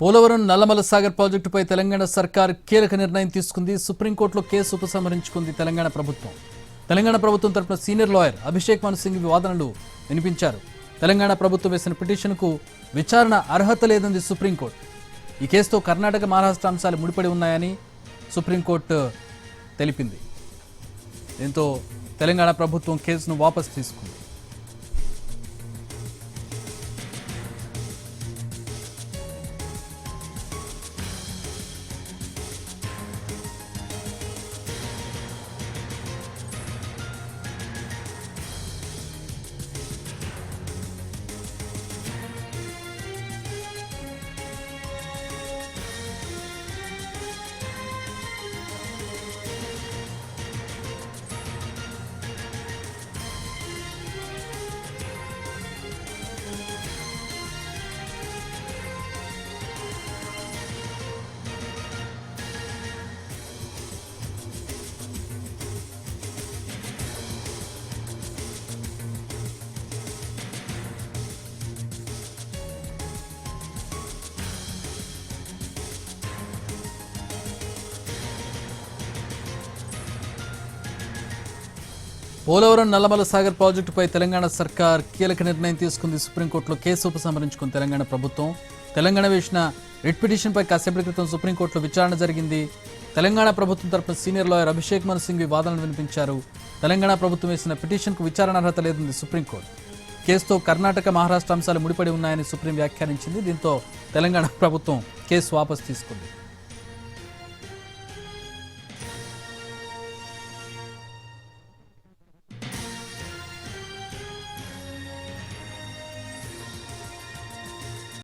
పోలవరం నల్లమల సాగర్ ప్రాజెక్టుపై తెలంగాణ సర్కార్ కీలక నిర్ణయం తీసుకుంది. సుప్రీంకోర్టులో కేసు ఉపసంహరించుకుంది తెలంగాణ ప్రభుత్వం. తెలంగాణ ప్రభుత్వం తరపున సీనియర్ లాయర్ అభిషేక్ మను సింగ్ వాదనలు వినిపించారు. తెలంగాణ ప్రభుత్వం వేసిన పిటిషన్కు విచారణ అర్హత లేదంది సుప్రీంకోర్టు. ఈ కేసుతో కర్ణాటక, మహారాష్ట్ర అంశాలు ముడిపడి ఉన్నాయని సుప్రీంకోర్టు తెలిపింది. దీంతో తెలంగాణ ప్రభుత్వం కేసును వాపసు తీసుకుంది. పోలవరం నల్లమల సాగర్ ప్రాజెక్టుపై తెలంగాణ సర్కార్ కీలక నిర్ణయం తీసుకుంది. సుప్రీంకోర్టులో కేసు ఉపసంహరించుకుంది తెలంగాణ ప్రభుత్వం. తెలంగాణ వేసిన రిట్ పిటిషన్పై కాసేపటి క్రితం సుప్రీంకోర్టులో విచారణ జరిగింది. తెలంగాణ ప్రభుత్వం తరపున సీనియర్ లాయర్ అభిషేక్ మను సింగ్ వాదనలు వినిపించారు. తెలంగాణ ప్రభుత్వం వేసిన పిటిషన్కు విచారణ అర్హత లేదంది సుప్రీంకోర్టు. కేసుతో కర్ణాటక, మహారాష్ట్ర అంశాలు ముడిపడి ఉన్నాయని సుప్రీం వ్యాఖ్యానించింది. దీంతో తెలంగాణ ప్రభుత్వం కేసు వాపసు తీసుకుంది.